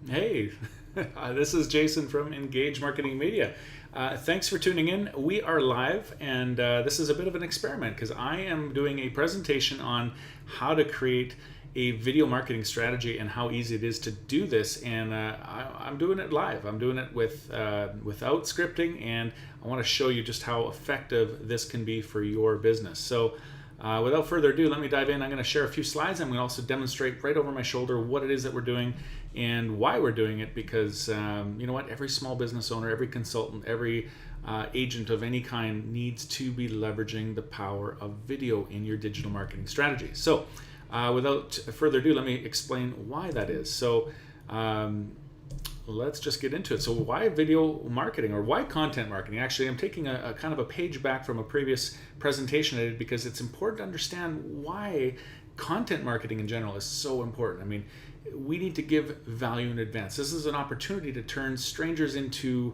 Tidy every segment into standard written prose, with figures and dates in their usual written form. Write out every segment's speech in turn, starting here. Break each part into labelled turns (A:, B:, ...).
A: Hey, this is Jason from Engage Marketing Media. Thanks for tuning in. We are live, and this is a bit of an experiment because I am doing a presentation on how to create a video marketing strategy and how easy it is to do this. And I'm doing it live. I'm doing it without scripting, and I want to show you just how effective this can be for your business. So without further ado, let me dive in. I'm going to share a few slides. I'm going to also demonstrate right over my shoulder what it is that we're doing and why we're doing it, because you know what? Every small business owner, every consultant, every agent of any kind needs to be leveraging the power of video in your digital marketing strategy. So without further ado, let me explain why that is. So let's just get into it. So why video marketing, or why content marketing? Actually, I'm taking a kind of a page back from a previous presentation I did, because it's important to understand why content marketing in general is so important. I mean, we need to give value in advance. This is an opportunity to turn strangers into,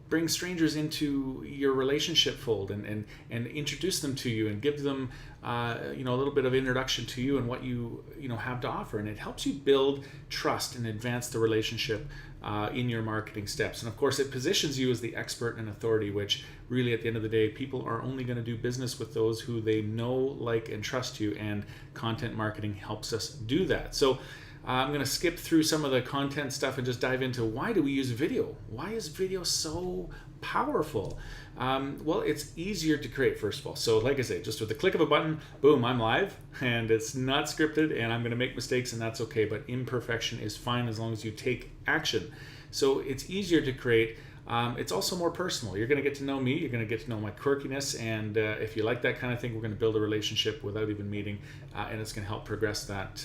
A: bring strangers into your relationship fold, and introduce them to you and give them a little bit of introduction to you and what you have to offer, and it helps you build trust and advance the relationship in your marketing steps. And of course, it positions you as the expert and authority, which really at the end of the day, people are only going to do business with those who they know, like, and trust you, and content marketing helps us do that. So I'm going to skip through some of the content stuff and just dive into why do we use video? Why is video so powerful? Well, it's easier to create, first of all. So like I say, just with the click of a button, boom, I'm live, and it's not scripted, and I'm going to make mistakes, and that's okay, but imperfection is fine as long as you take action. So it's easier to create. It's also more personal. You're going to get to know me. You're going to get to know my quirkiness, and if you like that kind of thing, we're going to build a relationship without even meeting, and it's going to help progress that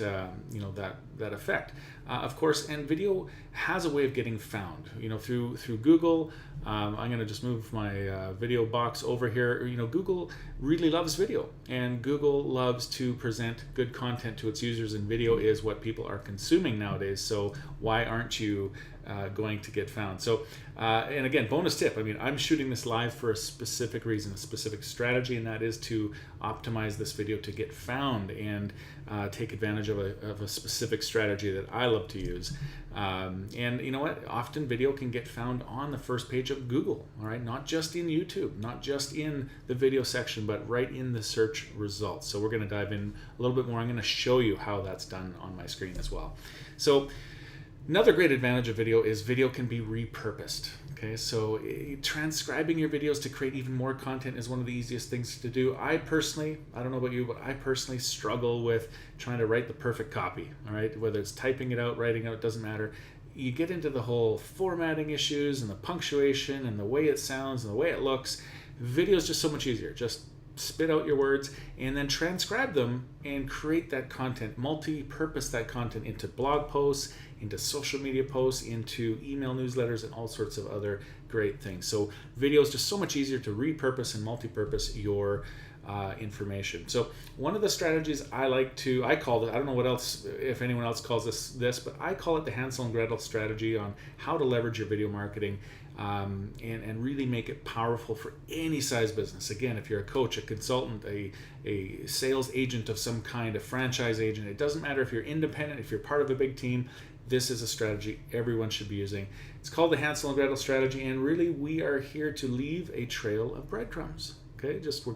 A: that effect. Of course, and video has a way of getting found. Through Google. I'm going to just move my video box over here. Google really loves video, and Google loves to present good content to its users, and video is what people are consuming nowadays. So why aren't you going to get found? So, and again, bonus tip, I mean, I'm shooting this live for a specific reason, a specific strategy, and that is to optimize this video to get found and take advantage of a specific strategy that I love to use. And you know what? Often video can get found on the first page of Google, all right? Not just in YouTube, not just in the video section, but right in the search results. So we're going to dive in a little bit more. I'm going to show you how that's done on my screen as well. So another great advantage of video can be repurposed. Okay, so transcribing your videos to create even more content is one of the easiest things to do. I don't know about you, but I personally struggle with trying to write the perfect copy. All right, whether it's typing it out, writing it out, it doesn't matter. You get into the whole formatting issues and the punctuation and the way it sounds and the way it looks. Video is just so much easier. Just spit out your words and then transcribe them and create that content, multi-purpose that content into blog posts, into social media posts, into email newsletters, and all sorts of other great things. So video is just so much easier to repurpose and multi-purpose your information. So one of the strategies I call it, I don't know what else, if anyone else calls this, but I call it the Hansel and Gretel strategy on how to leverage your video marketing and really make it powerful for any size business. Again, if you're a coach, a consultant, a sales agent of some kind, a franchise agent, it doesn't matter if you're independent, if you're part of a big team, this is a strategy everyone should be using. It's called the Hansel and Gretel strategy, and really we are here to leave a trail of breadcrumbs. Okay, we're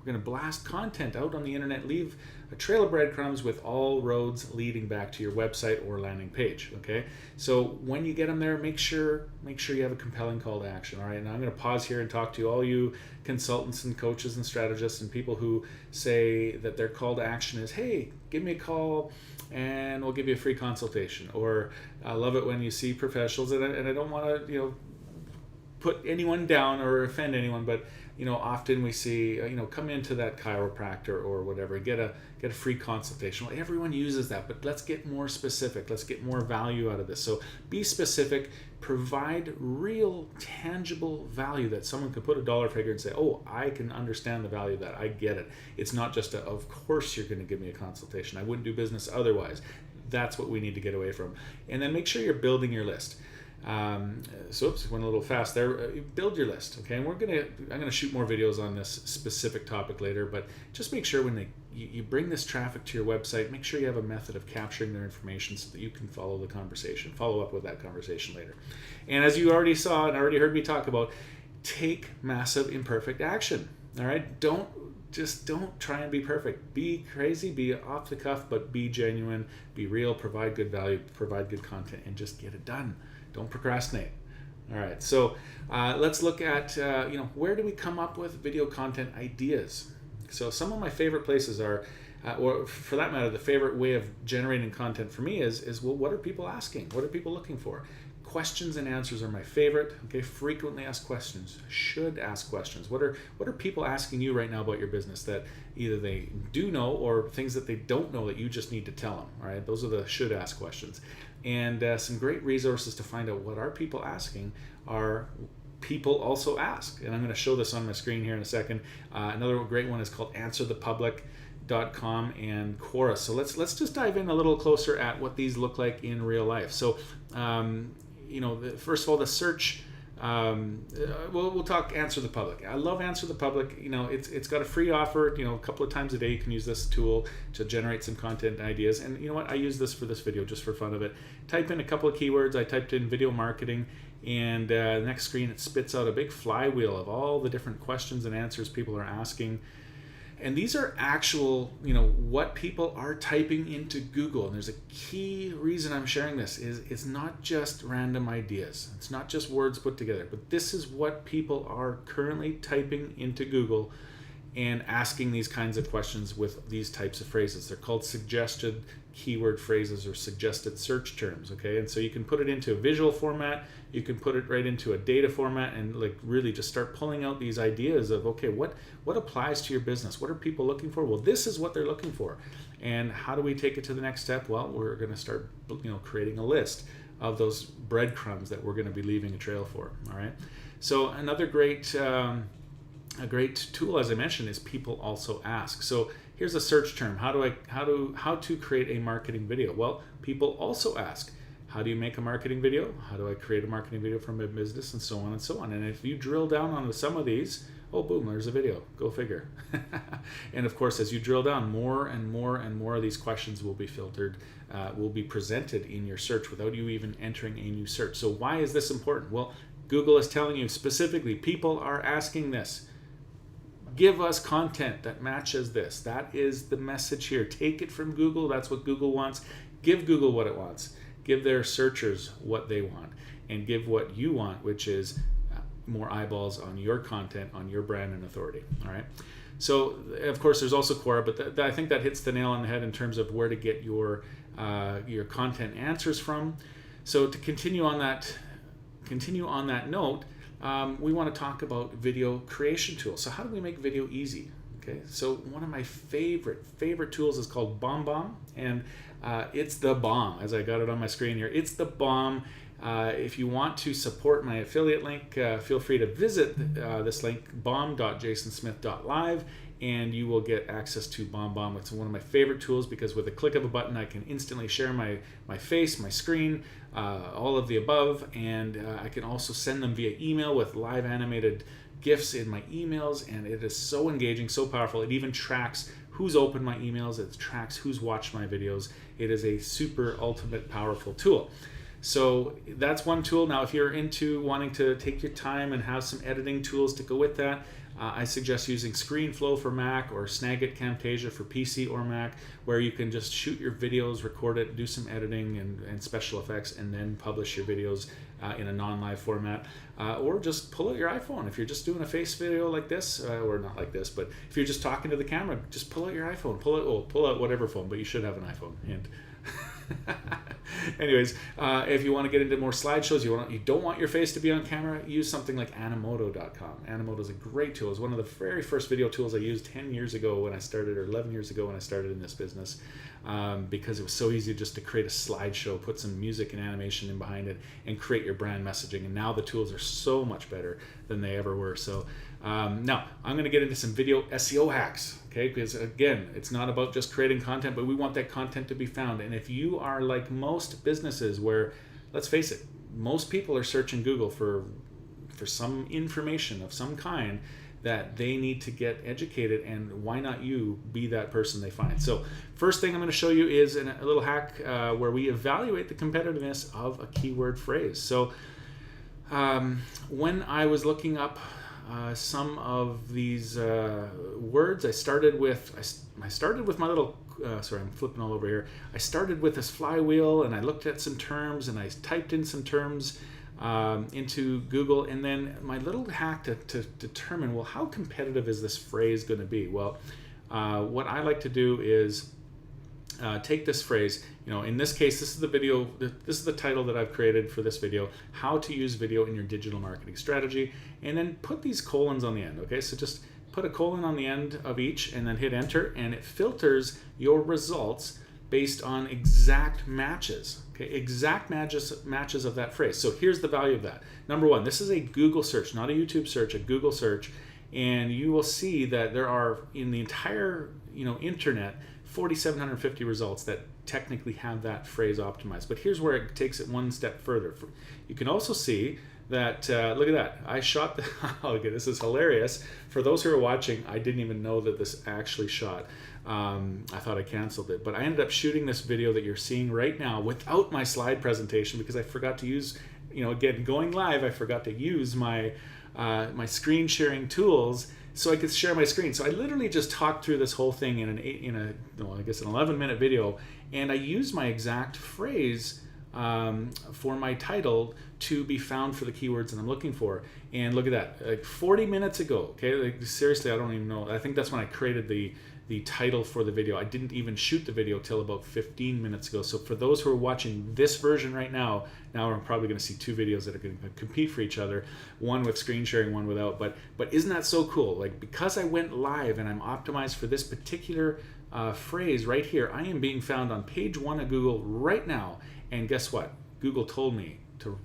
A: gonna blast content out on the internet, leave a trail of breadcrumbs with all roads leading back to your website or landing page. Okay, so when you get them there, make sure you have a compelling call to action. All right, now I'm going to pause here and talk to all you consultants and coaches and strategists and people who say that their call to action is, hey, give me a call and we'll give you a free consultation. Or I love it when you see professionals, and I don't want to put anyone down or offend anyone, but often we see come into that chiropractor or whatever, get a free consultation. Well, everyone uses that, but let's get more specific. Let's get more value out of this. So be specific, provide real tangible value that someone can put a dollar figure and say, oh, I can understand the value of that. I get it. It's not just of course you're going to give me a consultation. I wouldn't do business otherwise. That's what we need to get away from. And then make sure you're building your list. So oops, went a little fast there. Build your list, okay? And I'm gonna shoot more videos on this specific topic later, but just make sure when you bring this traffic to your website, make sure you have a method of capturing their information so that you can follow up with that conversation later. And as you already saw and already heard me talk about, take massive imperfect action. All right, don't try and be perfect. Be crazy, be off the cuff, but be genuine, be real, provide good value, provide good content, and just get it done. Don't procrastinate. All right, so let's look at where do we come up with video content ideas? So some of my favorite places are, or for that matter, the favorite way of generating content for me is well, what are people asking? What are people looking for? Questions and answers are my favorite. Okay, frequently asked questions. Should ask questions. What are people asking you right now about your business that either they do know or things that they don't know that you just need to tell them? All right, those are the should ask questions. And some great resources to find out what are people asking are people also ask. And I'm going to show this on my screen here in a second. Another great one is called answerthepublic.com and Quora. So let's just dive in a little closer at what these look like in real life. So first of all, the search. We'll talk Answer the Public. I love Answer the Public. It's got a free offer. A couple of times a day you can use this tool to generate some content ideas. And you know what? I use this for this video just for fun of it. Type in a couple of keywords. I typed in video marketing, and the next screen it spits out a big flywheel of all the different questions and answers people are asking. And these are actual, what people are typing into Google. And there's a key reason I'm sharing this is it's not just random ideas. It's not just words put together, but this is what people are currently typing into Google and asking these kinds of questions with these types of phrases. They're called suggested keyword phrases or suggested search terms, okay? And so you can put it into a visual format, you can put it right into a data format, and really just start pulling out these ideas of, okay, what applies to your business? What are people looking for? Well, this is what they're looking for. And how do we take it to the next step? Well, we're going to start creating a list of those breadcrumbs that we're going to be leaving a trail for, all right? So another great a great tool, as I mentioned, is people also ask. So here's a search term. How to create a marketing video? Well, people also ask. How do you make a marketing video? How do I create a marketing video for my business? And so on and so on. And if you drill down on some of these, oh, boom, there's a video. Go figure. And of course, as you drill down, more and more and more of these questions will be filtered, will be presented in your search without you even entering a new search. So why is this important? Well, Google is telling you specifically, people are asking this. Give us content that matches this. That is the message here. Take it from Google. That's what Google wants. Give Google what it wants. Give their searchers what they want. And give what you want, which is more eyeballs on your content, on your brand and authority. All right. So, of course, there's also Quora, but I think that hits the nail on the head in terms of where to get your content answers from. So to continue on that note, we want to talk about video creation tools. So how do we make video easy? Okay, so one of my favorite tools is called BombBomb, and it's the bomb. As I got it on my screen here, it's the bomb. If you want to support my affiliate link, feel free to visit this link, bomb.jasonsmith.live, and you will get access to BombBomb. It's one of my favorite tools because with a click of a button, I can instantly share my face, my screen, all of the above, and I can also send them via email with live animated GIFs in my emails, and it is so engaging, so powerful. It even tracks who's opened my emails, it tracks who's watched my videos. It is a super ultimate powerful tool. So that's one tool. Now, if you're into wanting to take your time and have some editing tools to go with that, I suggest using ScreenFlow for Mac or Snagit Camtasia for PC or Mac, where you can just shoot your videos, record it, do some editing and special effects, and then publish your videos in a non-live format. Or just pull out your iPhone. If you're just doing a face video like this, or not like this, but if you're just talking to the camera, just pull out your iPhone. Pull out whatever phone, but you should have an iPhone. And anyways, if you want to get into more slideshows, you don't want your face to be on camera, use something like Animoto.com. Animoto is a great tool. It's one of the very first video tools I used 10 years ago when I started, or 11 years ago when I started in this business, because it was so easy just to create a slideshow, put some music and animation in behind it, and create your brand messaging. And now the tools are so much better than they ever were. So now I'm going to get into some video SEO hacks. Okay, because again, it's not about just creating content, but we want that content to be found. And if you are like most businesses where, let's face it, most people are searching Google for some information of some kind that they need to get educated, and why not you be that person they find? So first thing I'm going to show you is a little hack where we evaluate the competitiveness of a keyword phrase. So when I was looking up some of these words, I started with my little sorry, I'm flipping all over here. I started with this flywheel, and I looked at some terms, and I typed in some terms into Google, and then my little hack to determine, well, how competitive is this phrase going to be? Well, what I like to do is take this phrase, in this case, this is the video, this is the title that I've created for this video, how to use video in your digital marketing strategy, and then put these colons on the end, okay? So just put a colon on the end of each and then hit enter, and it filters your results based on exact matches, okay? Exact matches of that phrase. So here's the value of that. Number one, this is a Google search, not a YouTube search, a Google search, and you will see that there are, in the entire internet, 4,750 results that technically have that phrase optimized. But here's where it takes it one step further. You can also see that, look at that, I shot the, okay, this is hilarious. For those who are watching, I didn't even know that this actually shot. I thought I canceled it, but I ended up shooting this video that you're seeing right now without my slide presentation, because I forgot to use, again, going live, I forgot to use my my screen sharing tools so I could share my screen. So I literally just talked through this whole thing in an 11-minute video, and I used my exact phrase for my title to be found for the keywords that I'm looking for. And look at that, like 40 minutes ago, okay? Like, seriously, I don't even know. I think that's when I created the title for the video. I didn't even shoot the video till about 15 minutes ago. So for those who are watching this version right now we're probably going to see two videos that are going to compete for each other, one with screen sharing, one without. But isn't that so cool? Like, because I went live and I'm optimized for this particular phrase right here, I am being found on page 1 of Google right now. And guess what? Google told me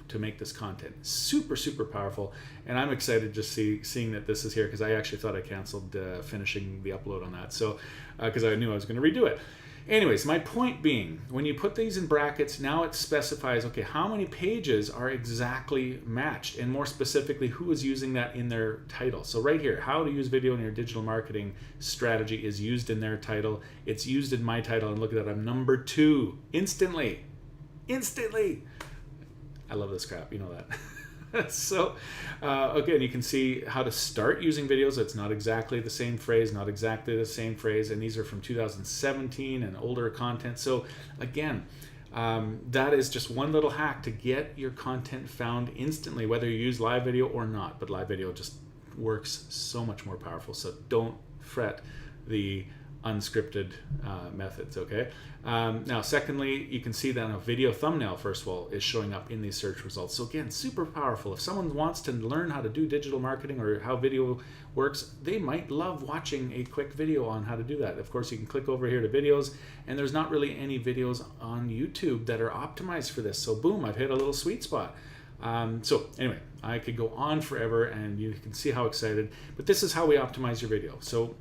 A: to make this content. Super, super powerful. And I'm excited just seeing that this is here, because I actually thought I canceled finishing the upload on that. So, because I knew I was going to redo it. Anyways, my point being, when you put these in brackets, now it specifies, okay, how many pages are exactly matched, and more specifically, who is using that in their title. So right here, how to use video in your digital marketing strategy is used in their title. It's used in my title, and look at that, I'm number 2 instantly. I love this crap, you know that. So, again, you can see how to start using videos. It's not exactly the same phrase, and these are from 2017 and older content. So, again, that is just one little hack to get your content found instantly, whether you use live video or not. But live video just works so much more powerful. So don't fret the unscripted methods, okay? Now, secondly, you can see that a video thumbnail, first of all, is showing up in these search results. So again, super powerful. If someone wants to learn how to do digital marketing or how video works, they might love watching a quick video on how to do that. Of course, you can click over here to videos, and there's not really any videos on YouTube that are optimized for this. So boom, I've hit a little sweet spot. So anyway, I could go on forever, and you can see how excited, but this is how we optimize your video. So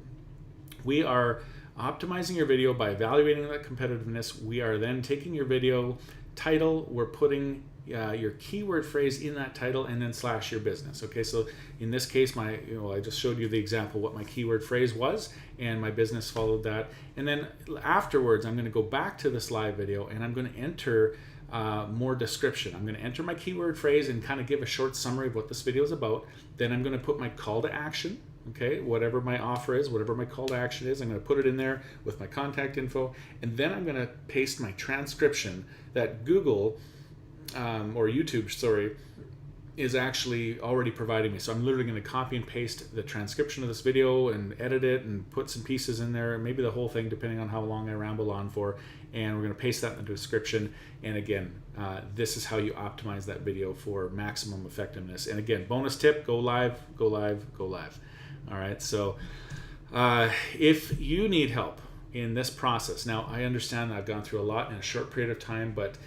A: we are optimizing your video by evaluating that competitiveness. We are then taking your video title, we're putting your keyword phrase in that title, and then / your business. Okay, so in this case, I just showed you the example what my keyword phrase was, and my business followed that. And then afterwards, I'm going to go back to this live video, and I'm going to enter more description. I'm going to enter my keyword phrase and kind of give a short summary of what this video is about. Then I'm going to put my call to action. Okay, whatever my offer is, whatever my call to action is, I'm going to put it in there with my contact info, and then I'm going to paste my transcription that Google or YouTube, sorry, is actually already providing me. So I'm literally going to copy and paste the transcription of this video and edit it and put some pieces in there, maybe the whole thing, depending on how long I ramble on for, and we're going to paste that in the description. And again, this is how you optimize that video for maximum effectiveness. And again, bonus tip, go live, go live, go live. All right, so if you need help in this process, now I understand that I've gone through a lot in a short period of time, but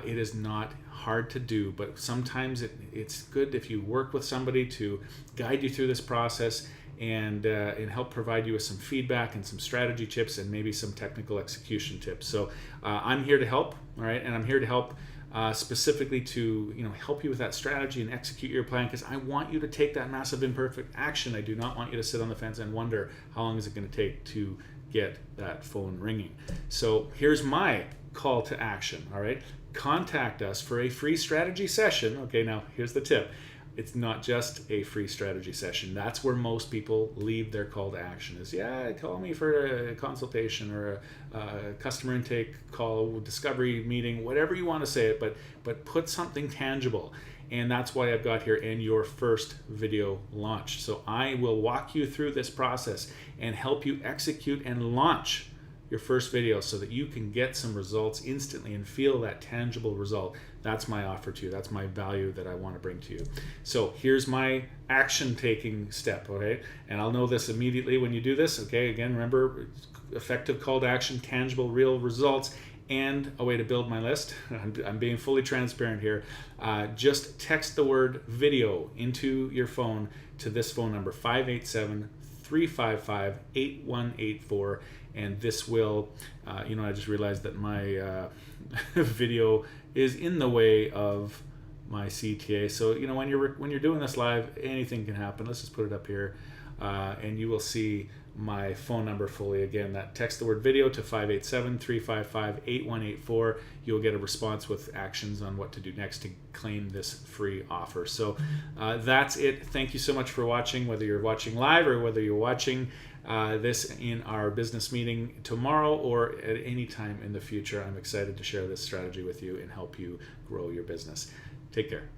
A: it is not hard to do. But sometimes it's good if you work with somebody to guide you through this process and help provide you with some feedback and some strategy tips and maybe some technical execution tips. So I'm here to help, all right, and I'm here to help specifically to help you with that strategy and execute your plan, because I want you to take that massive imperfect action. I do not want you to sit on the fence and wonder how long is it going to take to get that phone ringing. So here's my call to action. All right, contact us for a free strategy session. Okay, now here's the tip. It's not just a free strategy session. That's where most people leave their call to action is, yeah, call me for a consultation or a customer intake call, discovery meeting, whatever you want to say it, but put something tangible. And that's why I've got here in your first video launch. So I will walk you through this process and help you execute and launch your first video so that you can get some results instantly and feel that tangible result. That's my offer to you. That's my value that I want to bring to you. So here's my action taking step, okay? And I'll know this immediately when you do this, okay? Again, remember, effective call to action, tangible, real results, and a way to build my list. I'm being fully transparent here. Just text the word video into your phone to this phone number, 587-355-8184. And this will, I just realized that my video is in the way of my CTA. So, when you're doing this live, anything can happen. Let's just put it up here, and you will see my phone number fully. Again, that text the word video to 587-355-8184. You'll get a response with actions on what to do next to claim this free offer. So that's it. Thank you so much for watching, whether you're watching live or whether you're watching this in our business meeting tomorrow or at any time in the future. I'm excited to share this strategy with you and help you grow your business. Take care.